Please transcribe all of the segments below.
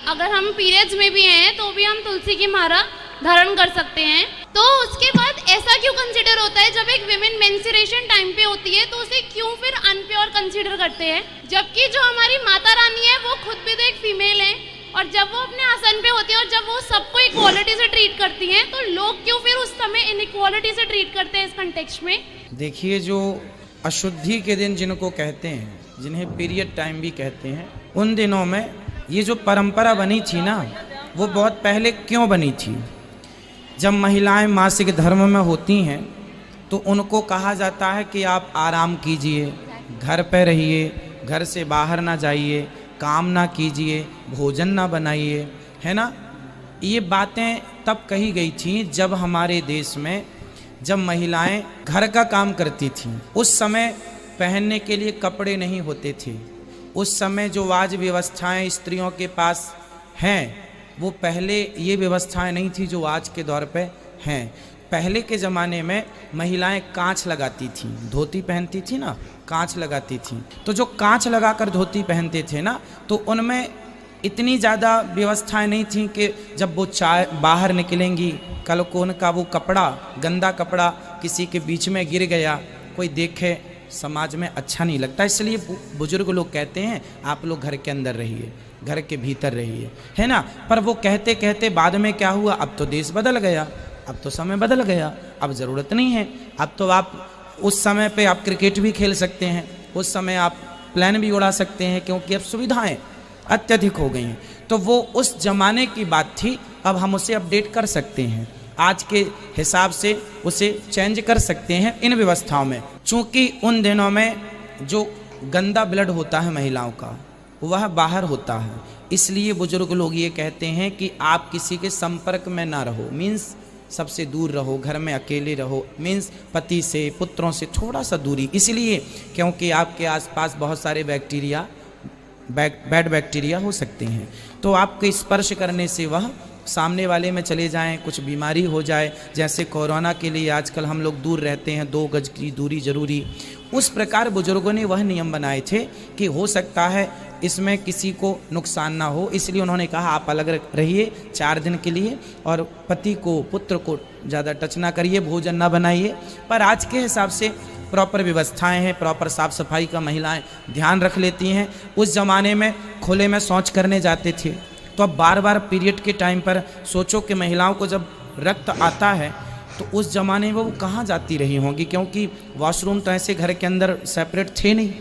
अगर हम पीरियड्स में भी हैं तो भी हम तुलसी की माला धारण कर सकते हैं। तो उसके बाद ऐसा क्यों कंसीडर होता है जब एक विमेन मेंस्ट्रुएशन टाइम पे होती है तो उसे क्यों फिर अनप्योर कंसीडर करते हैं, जबकि जो हमारी माता रानी है वो खुद भी तो एक फीमेल है, और जब वो अपने आसन पे होती है और जब वो सबको इक्वालिटी से ट्रीट करती हैं तो लोग क्यों फिर उस समय इनइक्वालिटी से ट्रीट करते हैं इस कंटेक्स्ट में? देखिए, जो अशुद्धि के दिन जिनको कहते हैं, जिन्हें पीरियड टाइम भी कहते हैं, उन दिनों में ये जो परंपरा बनी थी ना, वो बहुत पहले क्यों बनी थी। जब महिलाएं मासिक धर्म में होती हैं तो उनको कहा जाता है कि आप आराम कीजिए, घर पे रहिए, घर से बाहर ना जाइए, काम ना कीजिए, भोजन ना बनाइए, है ना। ये बातें तब कही गई थी जब हमारे देश में जब महिलाएं घर का काम करती थीं। उस समय पहनने के लिए कपड़े नहीं होते थे। उस समय जो आज व्यवस्थाएं स्त्रियों के पास हैं वो पहले ये व्यवस्थाएं नहीं थी जो आज के दौर पे हैं। पहले के ज़माने में महिलाएं कांच लगाती थीं, धोती पहनती थी ना, कांच लगाती थीं। तो जो कांच लगाकर धोती पहनते थे ना, तो उनमें इतनी ज़्यादा व्यवस्थाएं नहीं थी कि जब वो चाय बाहर निकलेंगी, कल को उनका वो कपड़ा, गंदा कपड़ा किसी के बीच में गिर गया, कोई देखे, समाज में अच्छा नहीं लगता। इसलिए बुजुर्ग लोग कहते हैं आप लोग घर के अंदर रहिए, घर के भीतर रहिए, है ना। पर वो कहते कहते बाद में क्या हुआ, अब तो देश बदल गया, अब तो समय बदल गया, अब ज़रूरत नहीं है। अब तो आप उस समय पे आप क्रिकेट भी खेल सकते हैं, उस समय आप प्लेन भी उड़ा सकते हैं, क्योंकि अब सुविधाएं अत्यधिक हो गई हैं। तो वो उस ज़माने की बात थी, अब हम उसे अपडेट कर सकते हैं, आज के हिसाब से उसे चेंज कर सकते हैं इन व्यवस्थाओं में। चूँकि उन दिनों में जो गंदा ब्लड होता है महिलाओं का वह बाहर होता है, इसलिए बुजुर्ग लोग ये कहते हैं कि आप किसी के संपर्क में ना रहो, मीन्स सबसे दूर रहो, घर में अकेले रहो, मीन्स पति से, पुत्रों से थोड़ा सा दूरी, इसलिए क्योंकि आपके आसपास बहुत सारे बैक्टीरिया, बैड बैक्टीरिया हो सकते हैं। तो आपके स्पर्श करने से वह सामने वाले में चले जाएं, कुछ बीमारी हो जाए, जैसे कोरोना के लिए आजकल हम लोग दूर रहते हैं, 2 गज की दूरी जरूरी, उस प्रकार बुजुर्गों ने वह नियम बनाए थे कि हो सकता है इसमें किसी को नुकसान ना हो, इसलिए उन्होंने कहा आप अलग रहिए 4 दिन के लिए, और पति को, पुत्र को ज़्यादा टच ना करिए, भोजन ना बनाइए। पर आज के हिसाब से प्रॉपर व्यवस्थाएं हैं, प्रॉपर साफ़ सफाई का महिलाएं ध्यान रख लेती हैं। उस ज़माने में खुले में शौच करने जाते थे, तो अब बार बार पीरियड के टाइम पर सोचो कि महिलाओं को जब रक्त आता है तो उस ज़माने में वो कहाँ जाती रही होंगी, क्योंकि वॉशरूम तो ऐसे घर के अंदर सेपरेट थे नहीं,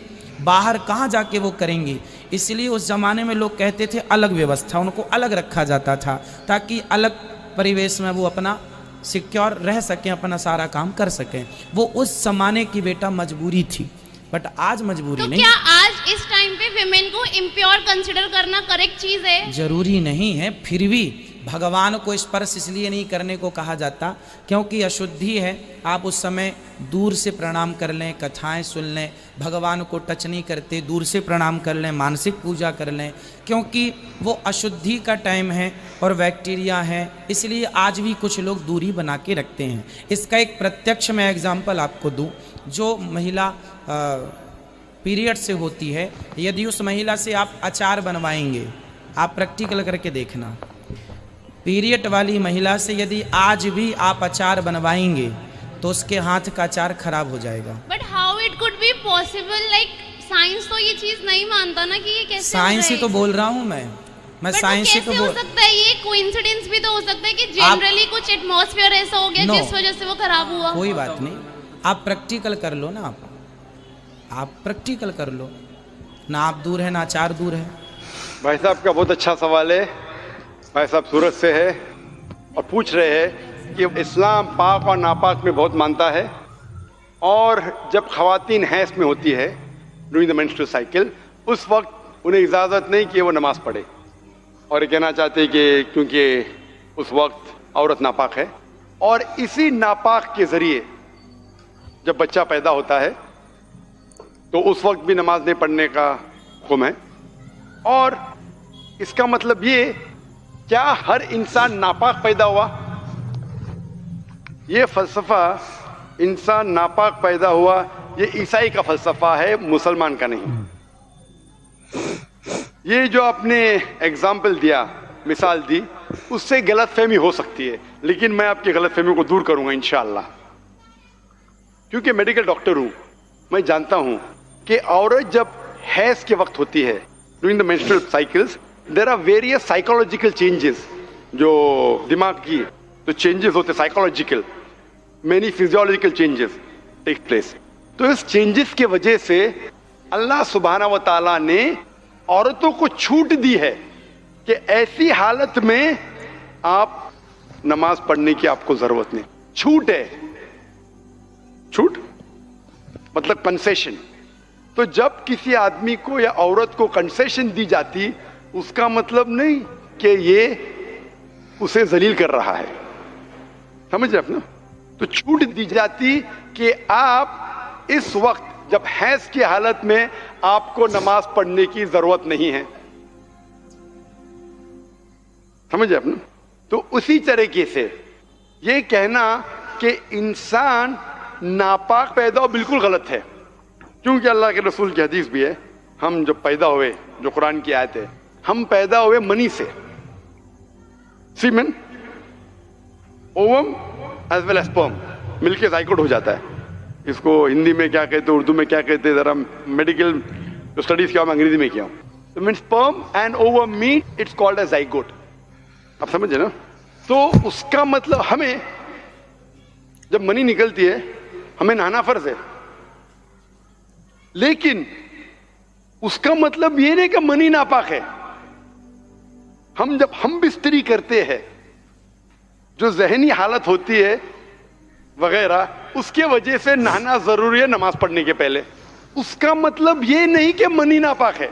बाहर कहाँ जाके वो करेंगी। इसलिए उस ज़माने में लोग कहते थे अलग व्यवस्था, उनको अलग रखा जाता था ताकि अलग परिवेश में वो अपना सिक्योर रह सकें, अपना सारा काम कर सकें। वो उस ज़माने की बेटा मजबूरी थी, बट आज मजबूरी तो नहीं। क्या आज इस टाइम पे विमेन को इम्प्योर कंसिडर करना करेक्ट चीज़ है? जरूरी नहीं है, फिर भी भगवान को स्पर्श इसलिए नहीं करने को कहा जाता क्योंकि अशुद्धि है। आप उस समय दूर से प्रणाम कर लें, कथाएं सुन लें, भगवान को टच नहीं करते, दूर से प्रणाम कर लें, मानसिक पूजा कर लें, क्योंकि वो अशुद्धि का टाइम है और बैक्टीरिया है, इसलिए आज भी कुछ लोग दूरी बना के रखते हैं। इसका एक प्रत्यक्ष मैं एग्जाम्पल आपको दूँ। जो महिला पीरियड से होती है, यदि उस महिला से आप अचार बनवाएंगे, आप प्रैक्टिकल करके देखना, पीरियड वाली महिला से यदि आज भी आप अचार बनवाएंगे तो उसके हाथ का अचार खराब हो जाएगा। But how it could be possible, like science तो ये चीज नहीं मानता ना कि ये कैसे साइंस ही तो बोल रहा हूँ मैं साइंस ही तो बोल सकता है। ये कोइंसिडेंस भी तो हो सकता है कि जनरली कुछ एटमॉस्फेयर ऐसा हो गया जिस वजह से वो खराब हुआ। कोई बात नहीं, आप प्रैक्टिकल कर लो ना, आप प्रैक्टिकल कर लो ना, आप दूर है ना अचार दूर है। भाई साहब का बहुत अच्छा सवाल है। भाई साहब सूरत से है और पूछ रहे हैं कि इस्लाम पाक और नापाक में बहुत मानता है, और जब ख़वातीन हैज़ में होती है ड्यूरिंग द मेंस्ट्रुअल साइकिल, उस वक्त उन्हें इजाज़त नहीं कि वो नमाज़ पढ़े, और ये कहना चाहते हैं कि क्योंकि उस वक्त औरत नापाक है, और इसी नापाक के ज़रिए जब बच्चा पैदा होता है तो उस वक्त भी नमाज नहीं पढ़ने का हुक्म है। और इसका मतलब ये, क्या हर इंसान नापाक पैदा हुआ? ये फलसफा इंसान नापाक पैदा हुआ, ये ईसाई का फलसफा है, मुसलमान का नहीं। ये जो आपने एग्जाम्पल दिया, मिसाल दी, उससे गलतफहमी हो सकती है, लेकिन मैं आपकी गलतफहमी को दूर करूंगा इंशाअल्लाह। क्योंकि मेडिकल डॉक्टर हूं, मैं जानता हूं कि औरत जब हैज के वक्त होती है, during the menstrual cycles, there are various psychological changes, जो दिमाग की जो चेंजेस होते हैं psychological, many physiological changes take place. तो इस चेंजेस के वजह से अल्लाह सुब्हानहू व तआला ने औरतों को छूट दी है कि ऐसी हालत में आप नमाज पढ़ने की आपको जरूरत नहीं। छूट है, छूट मतलब कंसेशन। तो जब किसी आदमी को या औरत को कंसेशन दी जाती, उसका मतलब नहीं कि ये उसे जलील कर रहा है, समझ रहे अपना। तो छूट दी जाती कि आप इस वक्त जब हैज की हालत में आपको नमाज पढ़ने की जरूरत नहीं है, समझ रहे अपना। तो उसी तरीके से ये कहना कि इंसान नापाक पैदा हो बिल्कुल गलत है, क्योंकि अल्लाह के रसूल की हदीस भी है, हम जब पैदा हुए, जो कुरान की आयत है, हम पैदा हुए मनी से, semen, ovum as well as sperm, मिलके जाइगोट हो जाता है। इसको हिंदी में क्या कहते हैं, उर्दू में क्या कहते हैं, जरा मेडिकल जो स्टडीज किया मैं अंग्रेजी में किया हूं। तो mean sperm and ovum meet, it's called as zygote. आप समझे ना। तो उसका मतलब हमें जब मनी निकलती है, हमें नहाना फर्ज है, लेकिन उसका मतलब ये नहीं कि मनी नापाक है। जब हम बिस्तरी करते हैं, जो जहनी हालत होती है वगैरह, उसके वजह से नहाना जरूरी है नमाज पढ़ने के पहले। उसका मतलब ये नहीं कि मनी नापाक है।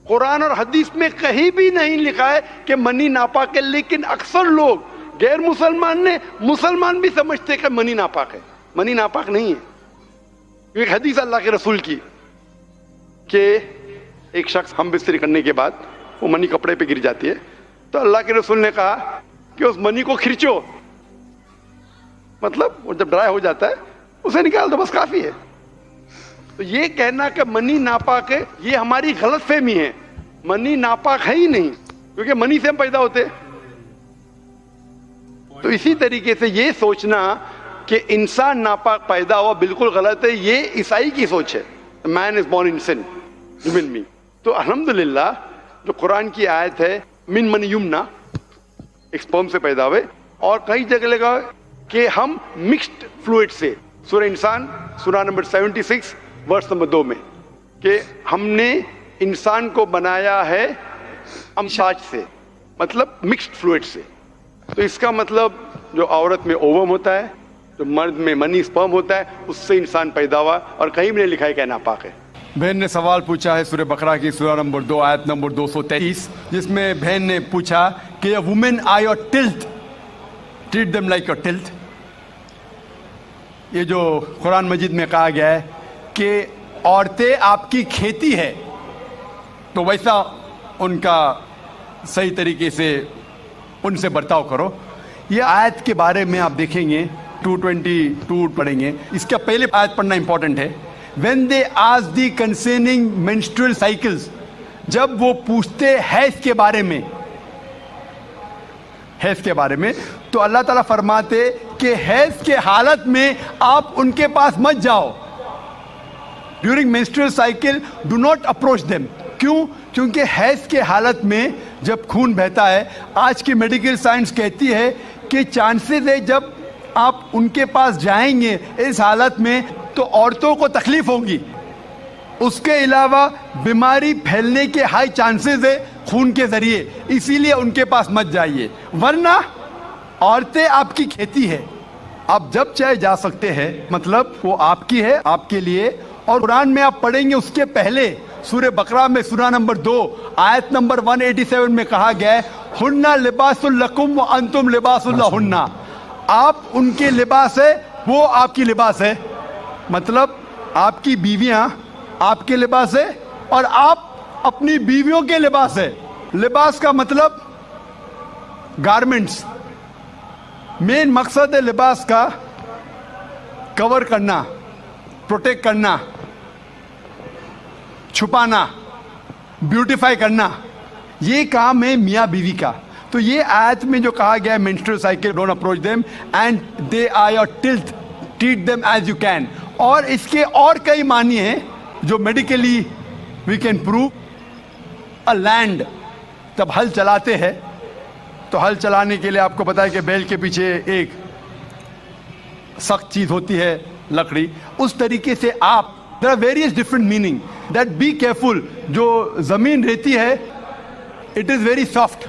कुरान और हदीस में कहीं भी नहीं लिखा है कि मनी नापाक है, लेकिन अक्सर लोग गैर मुसलमान भी समझते हैं कि मनी नापाक है। मनी नापाक नहीं है। एक हदीस अल्लाह के रसूल की कि एक शख्स हम बिस्तरी करने के बाद वो मनी कपड़े पे गिर जाती है, तो अल्लाह के रसूल ने कहा कि उस मनी को खींचो, मतलब वो जब ड्राई हो जाता है उसे निकाल दो, बस काफी है। तो ये कहना कि मनी नापाक है, ये हमारी गलतफहमी है। मनी नापाक है ही नहीं, क्योंकि मनी से हम पैदा होते। तो इसी तरीके से ये सोचना कि इंसान नापाक पैदा हुआ बिल्कुल गलत है। ये ईसाई की सोच है, man is born in sin, human me. तो अल्हम्दुलिल्लाह जो कुरान की आयत है, मिन मन युमना, एक स्पर्म से पैदा हुए, और कई जगह लगा कि हम मिक्स्ड फ्लूइड से, सूरह इंसान सूरह नंबर 76 वर्स नंबर 2 में, कि हमने इंसान को बनाया है अमशाज से, मतलब मिक्स्ड फ्लूइड से। तो इसका मतलब जो औरत में ओवम होता है, जो मर्द में मनी स्पर्म होता है, उससे इंसान पैदा हुआ, और कहीं भी नहीं लिखा है कि नापाक है। बहन ने सवाल पूछा है सूरह बकरा की सूरह नंबर 2 आयत नंबर 223, जिसमें बहन ने पूछा कि a women are your tilth, treat them like your tilth। ये जो कुरान मजीद में कहा गया है कि औरतें आपकी खेती है, तो वैसा उनका सही तरीके से उनसे बर्ताव करो। ये आयत के बारे में आप देखेंगे 222 पढ़ेंगे, इसका पहले आयत पढ़ना इंपॉर्टेंट है। When they ask the concerning menstrual cycles, जब वो पूछते हैज के बारे में, हैज के बारे में, तो अल्लाह ताला फरमाते कि हैज के हालत में आप उनके पास मत जाओ। During menstrual cycle do not approach them. क्यों? क्योंकि हैज के हालत में जब खून बहता है, आज की मेडिकल साइंस कहती है कि चांसेस है जब आप उनके पास जाएंगे इस हालत में तो औरतों को तकलीफ होगी। उसके अलावा बीमारी फैलने के हाई चांसेस है खून के जरिए, इसीलिए उनके पास मत जाइए, वरना औरतें आपकी खेती है, आप जब चाहे जा सकते हैं, मतलब वो आपकी है, आपके लिए। और कुरान में आप पढ़ेंगे उसके पहले सूरह बकरा में सूरह नंबर 2 आयत नंबर 187 में कहा गया है, हुन्ना लिबासुल लकुम व अंतुम लिबासुल लहुन्ना। आप उनके लिबास है, वो आपकी लिबास है, मतलब आपकी बीवियां आपके लिबास है और आप अपनी बीवियों के लिबास है। लिबास का मतलब गारमेंट्स। मेन मकसद है लिबास का कवर करना, प्रोटेक्ट करना, छुपाना, ब्यूटिफाई करना, ये काम है मियाँ बीवी का। तो ये आयत में जो कहा गया है menstrual cycle, don't approach them and they are your tilth, treat them as you can. और इसके और कई मानी हैं जो medically we can prove. A land, जब हल चलाते हैं तो हल चलाने के लिए आपको पता है कि बैल के पीछे एक सख्त चीज होती है, लकड़ी। उस तरीके से आप, there are various different meaning that be careful. जो जमीन रहती है it is very soft,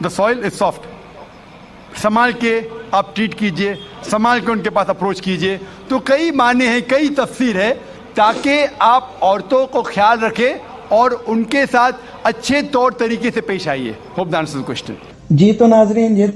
the soil is soft. संभाल के आप ट्रीट कीजिए, संभाल के उनके पास अप्रोच कीजिए। तो कई माने हैं, कई तफसीर है, ताकि आप औरतों को ख्याल रखें और उनके साथ अच्छे तौर तरीके से पेश आइए। Hope that answers the question. जी तो नाजरीन, ये